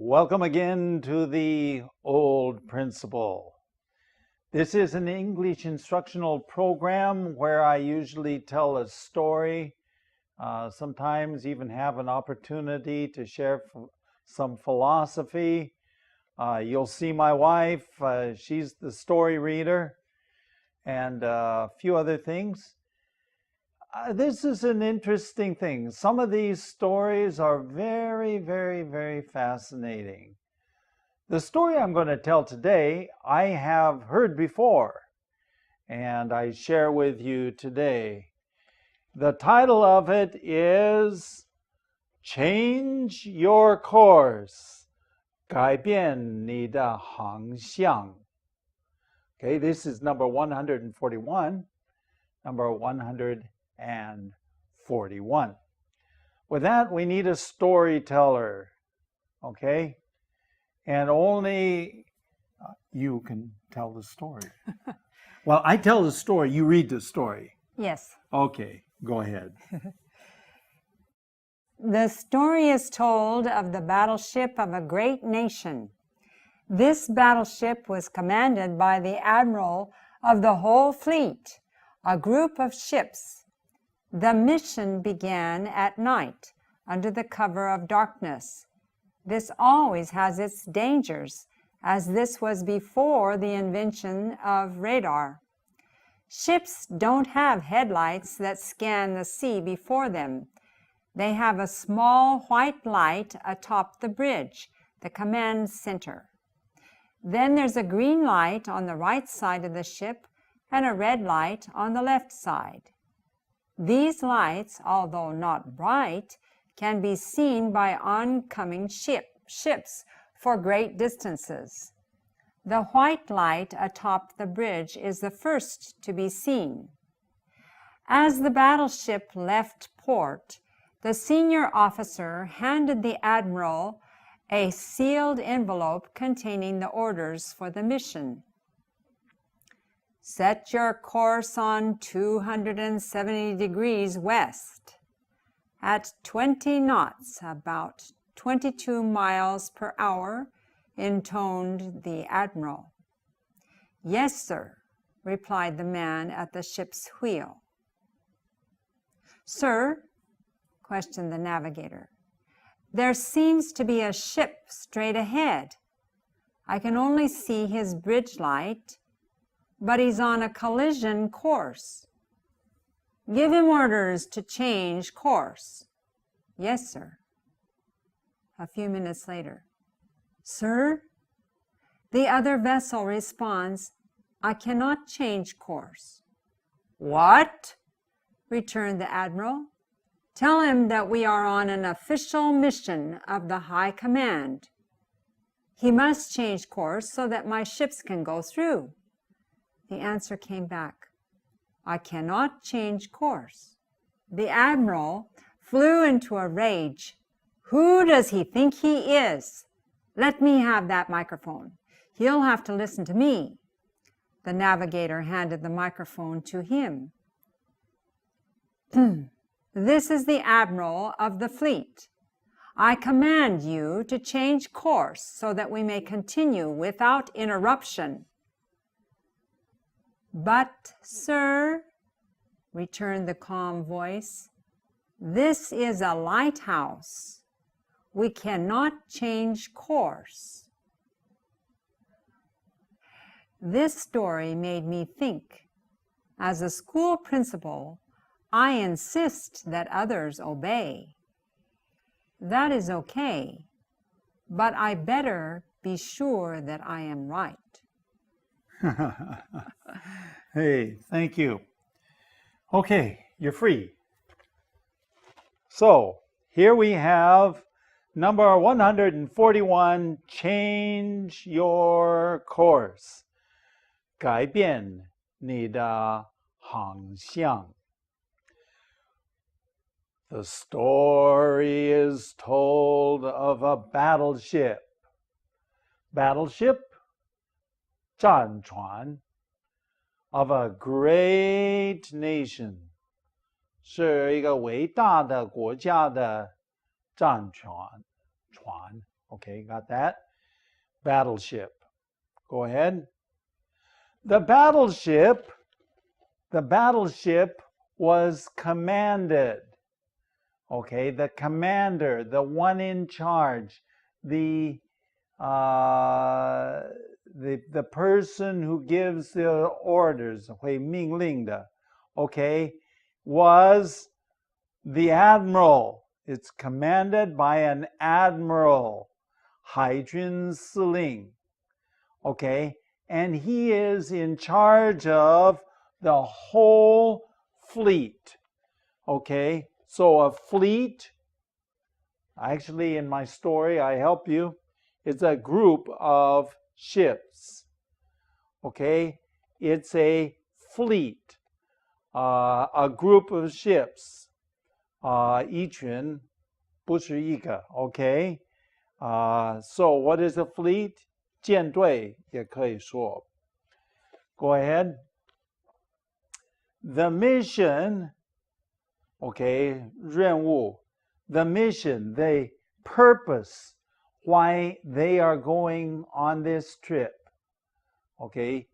Welcome again to the Old Principle. This is an English instructional program where I usually tell a story, sometimes even have an opportunity to share some philosophy. You'll see my wife, she's the story reader, and a few other things. This is an interesting thing. Some of these stories are very, very, very fascinating. The story I'm going to tell today, I have heard before, and I share with you today. The title of it is Change Your Course, 改变你的航向. Okay, this is number 141, number 141. With that, we need a storyteller, okay? And only you can tell the story. Well, I tell the story, you read the story. Yes. Okay, go ahead. The story is told of the battleship of a great nation. This battleship was commanded by the admiral of the whole fleet, a group of ships. The mission began at night, under the cover of darkness. This always has its dangers, as this was before the invention of radar. Ships don't have headlights that scan the sea before them. They have a small white light atop the bridge, the command center. Then there's a green light on the right side of the ship and a red light on the left side. These lights, although not bright, can be seen by oncoming ships for great distances. The white light atop the bridge is the first to be seen. As the battleship left port, the senior officer handed the admiral a sealed envelope containing the orders for the mission. Set your course on 270 degrees west. At 20 knots, about 22 miles per hour, intoned the admiral. Yes, sir, replied the man at the ship's wheel. Sir, questioned the navigator, there seems to be a ship straight ahead. I can only see his bridge light, but he's on a collision course. Give him orders to change course. Yes, sir. A few minutes later. Sir? The other vessel responds, I cannot change course. What? Returned the admiral. Tell him that we are on an official mission of the High Command. He must change course so that my ships can go through. The answer came back. I cannot change course. The admiral flew into a rage. Who does he think he is? Let me have that microphone. He'll have to listen to me. The navigator handed the microphone to him. This is the admiral of the fleet. I command you to change course so that we may continue without interruption. But, sir, returned the calm voice, this is a lighthouse. We cannot change course. This story made me think. As a school principal, I insist that others obey. That is okay, but I better be sure that I am right. Hey, thank you. Okay, you're free. So, here we have number 141, change your course. 改变你的航向. The story is told of a battleship. Battleship, 战船, of a great nation. 是一个伟大的国家的战船. Okay, got that? Battleship. Go ahead. The battleship was commanded. Okay, the commander, the one in charge, the person who gives the orders, 会命令的, okay, was the admiral. It's commanded by an admiral, 海军司令, okay, and he is in charge of the whole fleet, okay. So a fleet, actually in my story, I help you, it's a group of ships, okay? It's a fleet, a group of ships, 一群不是一个, okay? So what is a fleet? 舰队也可以说. Go ahead. The mission, okay, 任务, the mission, the purpose why they are going on this trip, okay,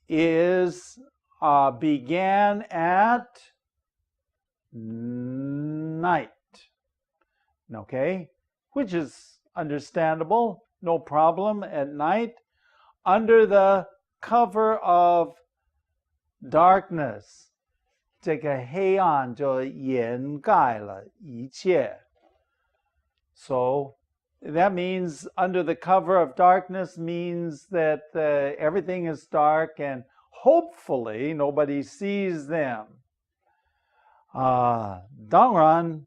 is began at night, okay, which is understandable, no problem, at night, under the cover of darkness. 这个黑暗就掩盖了一切. So that means under the cover of darkness means that everything is dark and hopefully nobody sees them. 当然,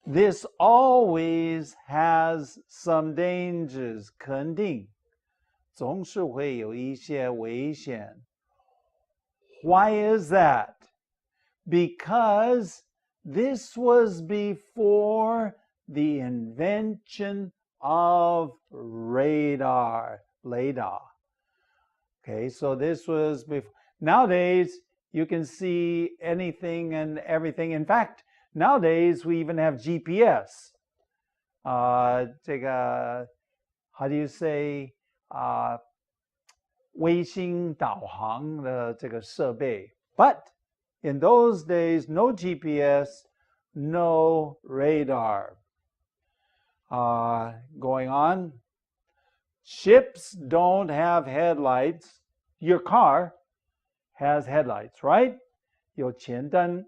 this always has some dangers, 肯定总是会有一些危险. Why is that? Because this was before the invention of radar. Okay, so this was before. Nowadays, you can see anything and everything. In fact, nowadays we even have GPS. 这个 how do you say? 卫星导航的这个设备. But in those days, no GPS, no radar. Going on. Ships don't have headlights. Your car has headlights, right? 有前灯,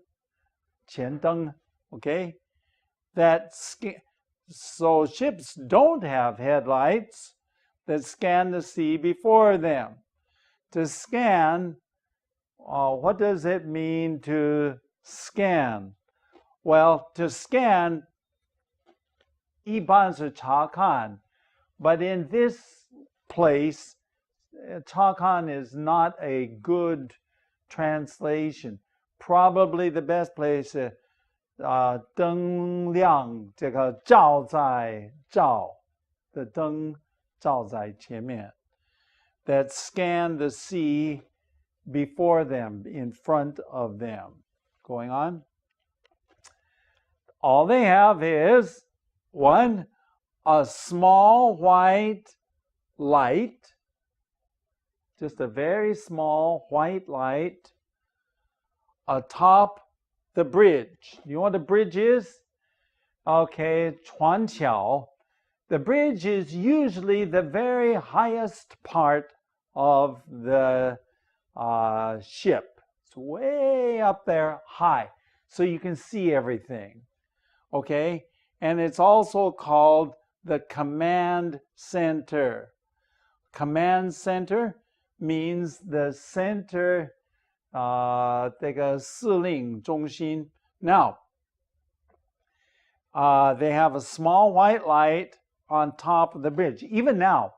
okay? So ships don't have headlights that scan the sea before them. To scan, what does it mean to scan? Well, to scan, 一般是查看, but in this place, 查看 is not a good translation. Probably the best place is 灯亮, 这个照在照的灯照在前面. That scan the sea before them, in front of them. Going on. All they have is, one, a small white light, just a very small white light atop the bridge. You know what a bridge is? Okay, 船桥. The bridge is usually the very highest part of the ship. It's way up there high, so you can see everything. Okay? And it's also called the command center. Command center means the center, 这个司令中心. Now, they have a small white light on top of the bridge. Even now,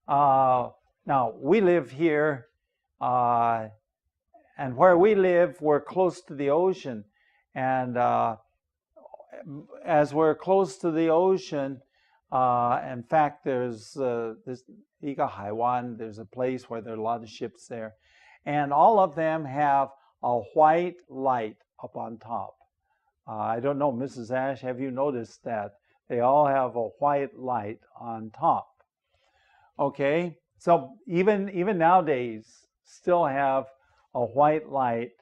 now we live here, and where we live, we're close to the ocean. And as we're close to the ocean, in fact, there's this 一个海湾, there's a place where there are a lot of ships there. And all of them have a white light up on top. I don't know, Mrs. Ash, have you noticed that? They all have a white light on top. Okay, so even nowadays, still have a white light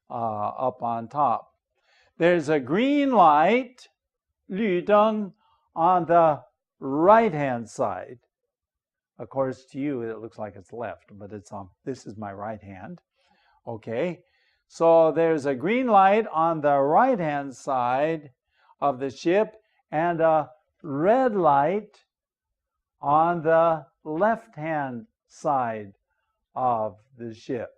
up on top. There's a green light, 绿灯, on the right-hand side. Of course, to you, it looks like it's left, but it's on. This is my right hand. Okay, so there's a green light on the right-hand side of the ship and a red light on the left-hand side of the ship.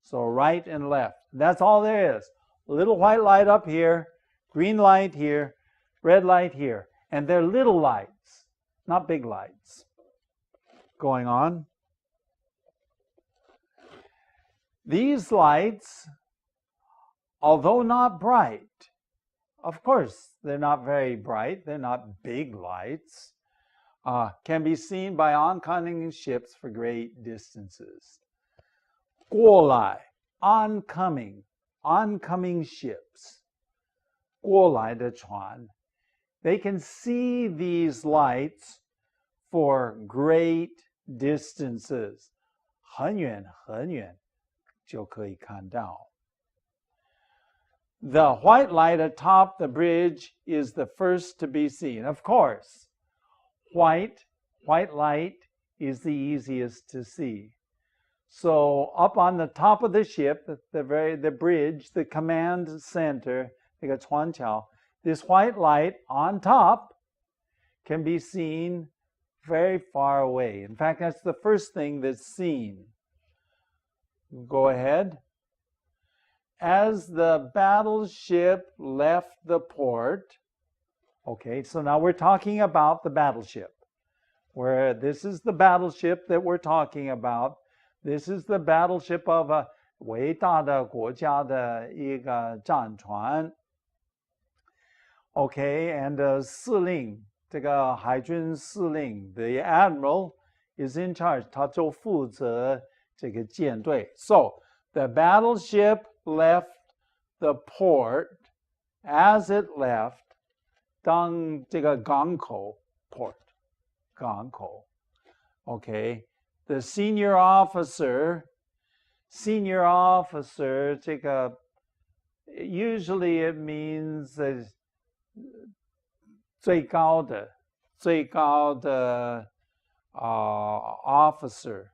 So right and left. That's all there is. A little white light up here, green light here, red light here. And they're little lights, not big lights going on. These lights, although not bright, of course, they're not very bright, they're not big lights, can be seen by oncoming ships for great distances. 过来, oncoming ships. 过来的船. They can see these lights for great distances. 很远很远就可以看到. The white light atop the bridge is the first to be seen. Of course, white light is the easiest to see. So up on the top of the ship, the bridge, the command center, 那个船桥, this white light on top can be seen very far away. In fact, that's the first thing that's seen. Go ahead. As the battleship left the port, okay, so now we're talking about the battleship. Where this is the battleship that we're talking about. This is the battleship of a 伟大的国家的一个战船. Okay, and 司令, 这个海军司令, the admiral is in charge. 他就负责这个舰队. So, the battleship left the port. As it left, 当这个港口 port, 港口. Okay, the senior officer, 这个 usually it means 最高的 officer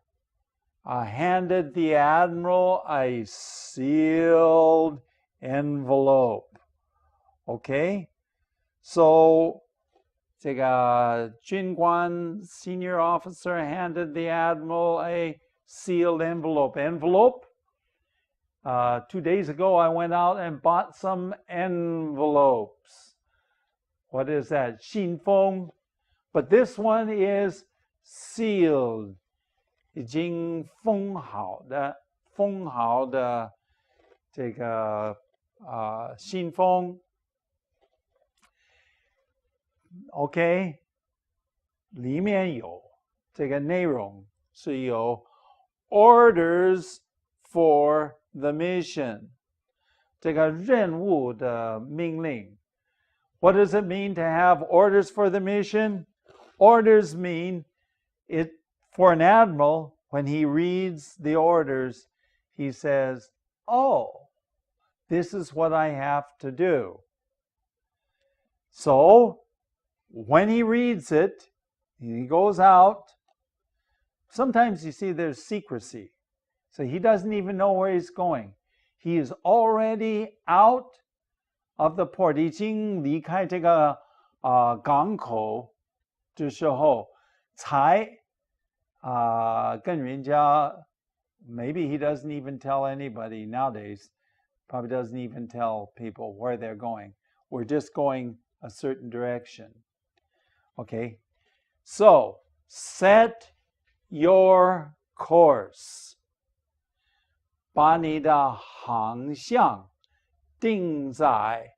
handed the admiral a sealed envelope. Okay, so 这个军官 senior officer handed the admiral a sealed envelope. 2 days ago, I went out and bought some envelopes. What is that? 信封. But this one is sealed. 已经封好的这个信封. OK, 里面有这个内容是有 orders for the mission. 这个任务的命令. What does it mean to have orders for the mission? Orders mean it for an admiral, when he reads the orders, he says, oh, this is what I have to do. So, when he reads it, he goes out. Sometimes you see there's secrecy. So he doesn't even know where he's going. He is already out of the port. 已经离开这个港口的时候，才跟人家 maybe he doesn't even tell anybody nowadays. Probably doesn't even tell people where they're going. We're just going a certain direction. Okay, so set your course. 把你的航向定在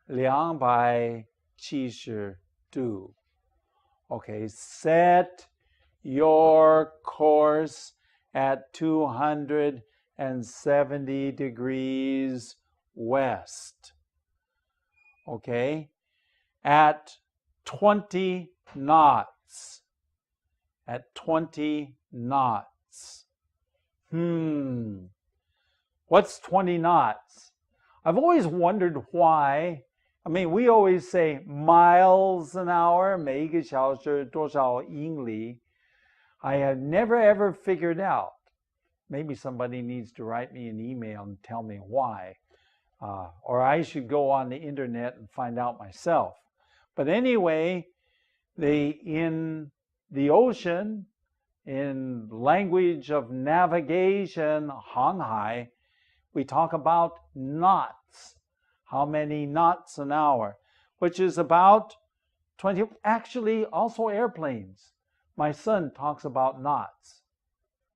270度. Okay, set your course at 270 degrees west. Okay, at 20 knots. At 20 knots. What's 20 knots? I've always wondered why. I mean, we always say miles an hour, 每一个小时多少英里. I have never ever figured out. Maybe somebody needs to write me an email and tell me why. Or I should go on the internet and find out myself. But anyway, in the ocean, in language of navigation, 航海, we talk about knots. How many knots an hour? Which is about 20. Actually, also airplanes. My son talks about knots.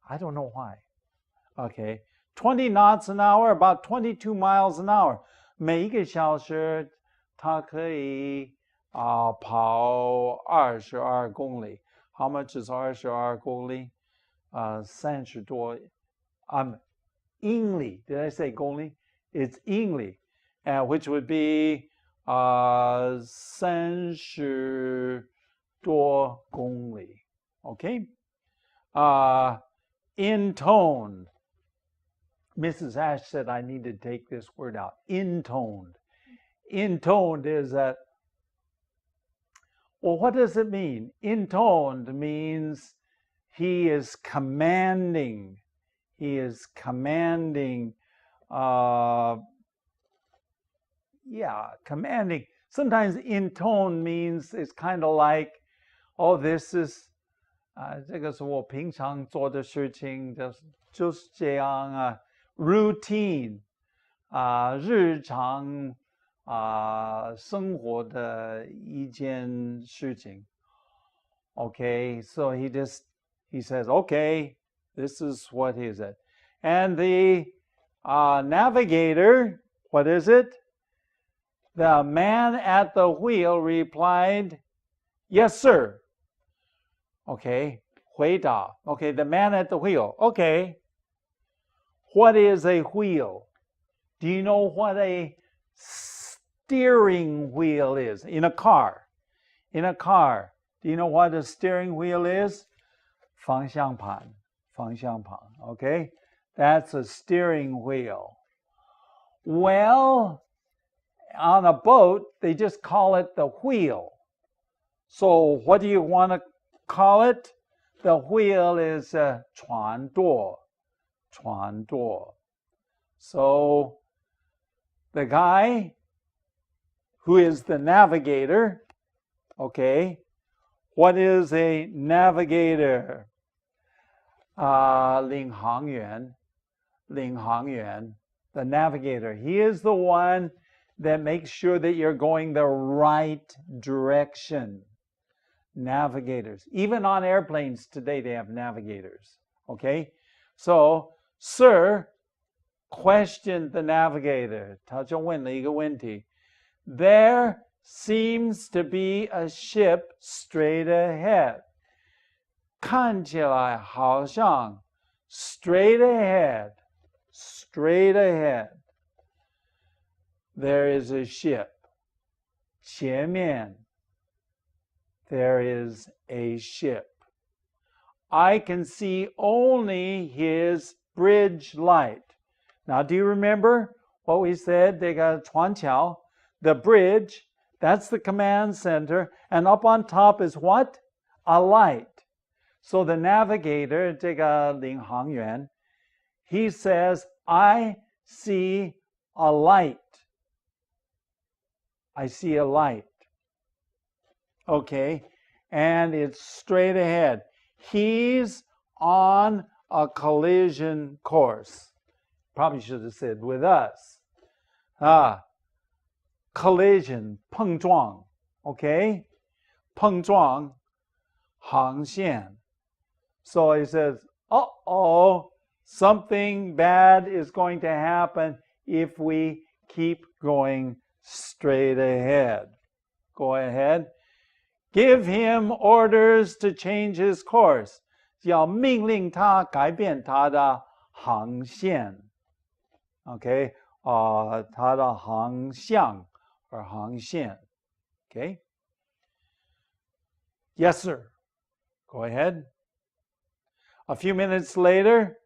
I don't know why. Okay. 20 knots an hour, about 22 miles an hour. 每一个小时它可以跑22公里. How much is 22公里? 30多 英里. Did I say 公里? It's 英里, which would be 30多公里. Okay? Intoned. Mrs. Ash said I need to take this word out. Intoned. Intoned is that. Well, what does it mean? Intoned means he is commanding. He is commanding. Commanding. Sometimes intoned means it's kind of like, oh, this is 这个是我平常做的事情，就是这样啊。Routine 日常生活的一件事情。Okay, so he says, okay, this is what is it. And the navigator, what is it? The man at the wheel replied, yes, sir. Okay, 回答. Okay, the man at the wheel. Okay. What is a wheel? Do you know what a steering wheel is in a car? In a car, do you know what a steering wheel is? 方向盘. Okay? That's a steering wheel. Well, on a boat, they just call it the wheel. So what do you want to call it? The wheel is 船舵. So the guy who is the navigator, okay, what is a navigator? 领航员, the navigator. He is the one that makes sure that you're going the right direction. Navigators. Even on airplanes today, they have navigators. Okay? So, sir questioned the navigator. 他就问了一个问题. There seems to be a ship straight ahead. 看起来好像 straight ahead. There is a ship. 前面 there is a ship. I can see only his bridge light. Now, do you remember what we said? They got 船桥, the bridge, that's the command center, and up on top is what? A light. So the navigator, 这个领航员, he says, I see a light. I see a light. Okay, and it's straight ahead. He's on a collision course. Probably should have said with us. Collision, 碰撞. Okay, 碰撞, 航线. So he says, uh-oh, something bad is going to happen if we keep going straight ahead. Go ahead. Give him orders to change his course. 要命令他改变他的航线. Okay, 他的航向 or 航线. Okay. Yes, sir. Go ahead. A few minutes later,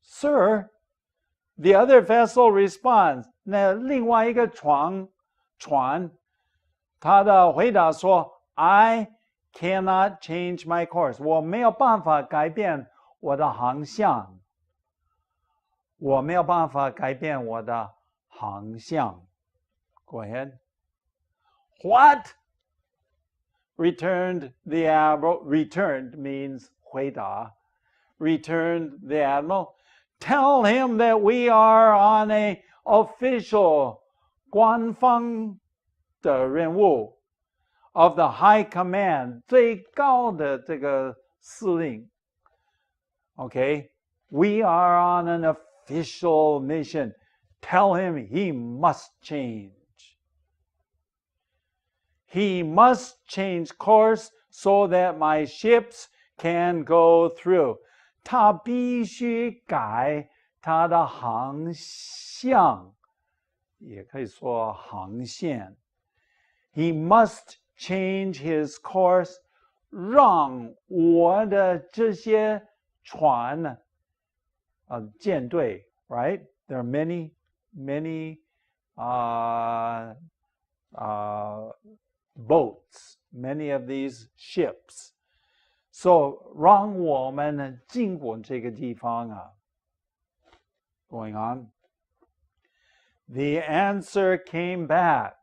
Sir, the other vessel responds. 那另外一个船，他的回答说 I cannot change my course. 我没有办法改变我的航向。我没有办法改变我的航向。Go ahead. What? Returned the admiral. Returned means 回答。Returned the admiral. Tell him that we are on a official 官方的任务 of the high command 最高的这个司令。Okay, we are on an official mission. Tell him he must change. He must change course so that my ships can go through. 他必须改他的航向，也可以说航线。He must change his course， 让我的这些船舰队 ，right? There are many boats, many of these ships. So 让我们经过这个地方啊。Going on. The answer came back.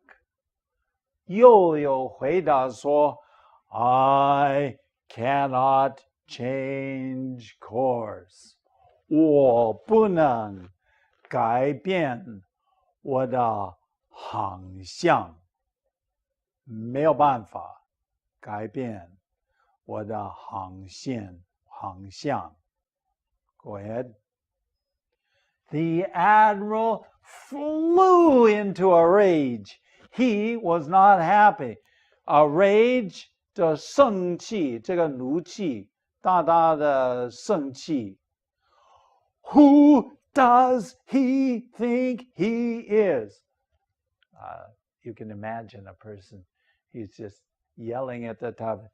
又有回答说 I cannot change course. 我不能改变我的航向。没有办法改变我的航向。Go ahead. The admiral flew into a rage. He was not happy. A rage 的生气，这个怒气，大大的生气。Who does he think he is? You can imagine a person, he's just yelling at the top.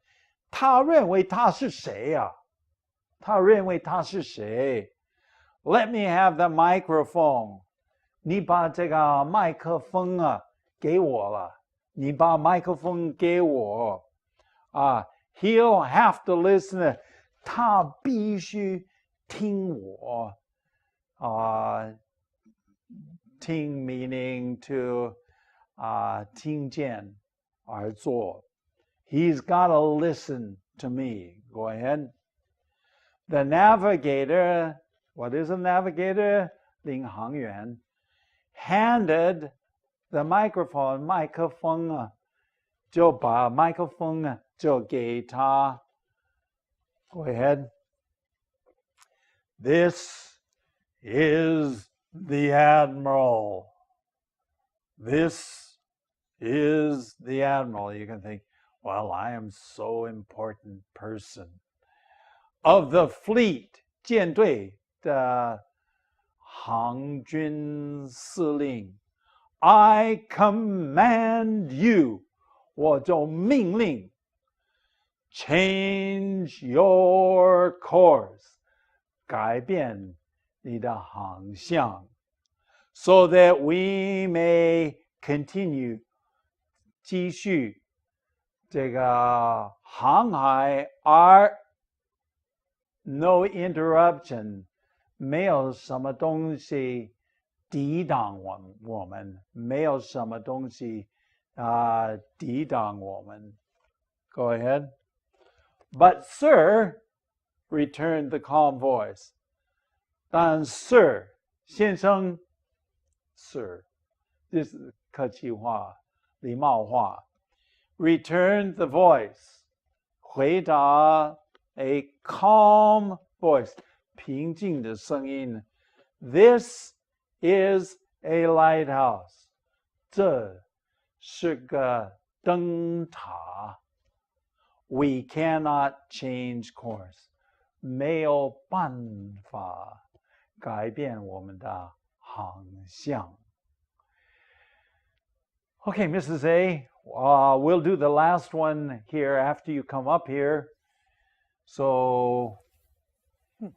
他认为他是谁啊？他认为他是谁？ Let me have the microphone. 你把这个麦克风啊给我了。你把麦克风给我。He'll have to listen. 他必须听我。听 meaning to 听见而做。He's got to listen to me. Go ahead. The navigator, what is a navigator? 领航员 handed the microphone, 麦克风啊，就把麦克风啊就给他。Go ahead. This is the admiral. This is the admiral. You can think, well, I am so important person. Of the fleet, 舰队的航军司令 I command you, 我就命令 change your course, 改变你的航向 so that we may continue, 继续这个航海而 no interruption, 没有什么东西抵挡我们，没有什么东西抵挡我们。Go ahead. But sir, returned the calm voice. 但 sir, 先生 sir, 这是客气话，礼貌话。Returned the voice, 回答 a calm voice, 平静的声音。This is a lighthouse, 这是个灯塔。We cannot change course, 没有办法改变我们的航向。Okay, Mrs. A, we'll do the last one here after you come up here. So,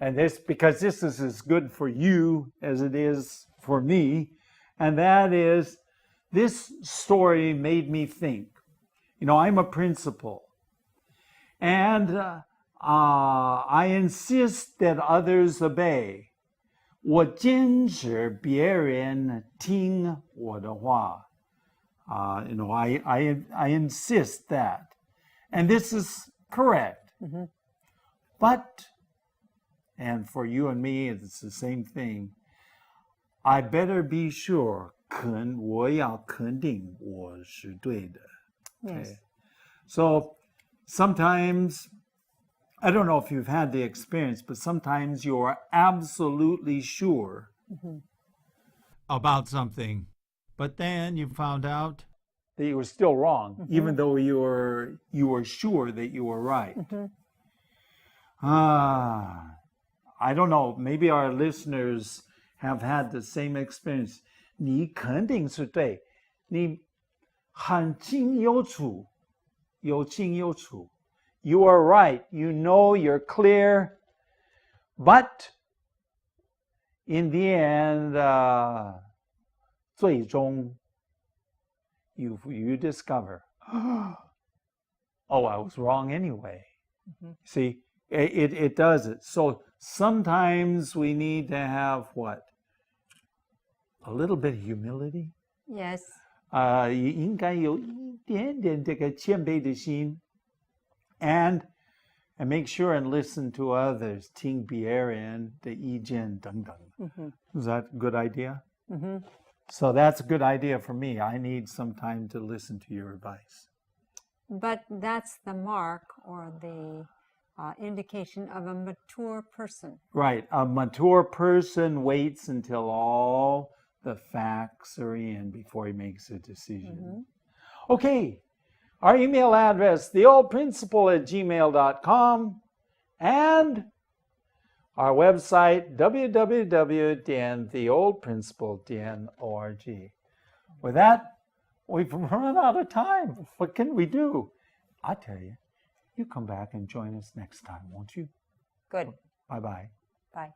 and this, because this is as good for you as it is for me, and that is, this story made me think. You know, I'm a principal, and I insist that others obey. 我坚持别人听我的话。You know, I insist that. And this is correct. But, and for you and me, it's the same thing. I better be sure, 我要肯定我是对的. Yes. Okay. So sometimes, I don't know if you've had the experience, but sometimes you are absolutely sure about something, but then you found out that you were still wrong, even though you were sure that you were right. I don't know, maybe our listeners have had the same experience. 你肯定是对，你很清有楚，有清有楚。You are right. You know, you're clear. But in the end, 最终 you discover, oh, I was wrong anyway. See, it does it. So sometimes we need to have what? A little bit of humility. Yes. 应该有一点点这个谦卑的心。And make sure and listen to others. 听别人的意见等等. Is that a good idea? So that's a good idea for me. I need some time to listen to your advice. But that's the mark or the indication of a mature person. Right. A mature person waits until all the facts are in before he makes a decision. Okay. Our email address, theoldprinciple@gmail.com, and our website, www.theoldprinciple.org. With that, we've run out of time. What can we do? I tell you, you come back and join us next time, won't you? Good. Bye-bye. Bye.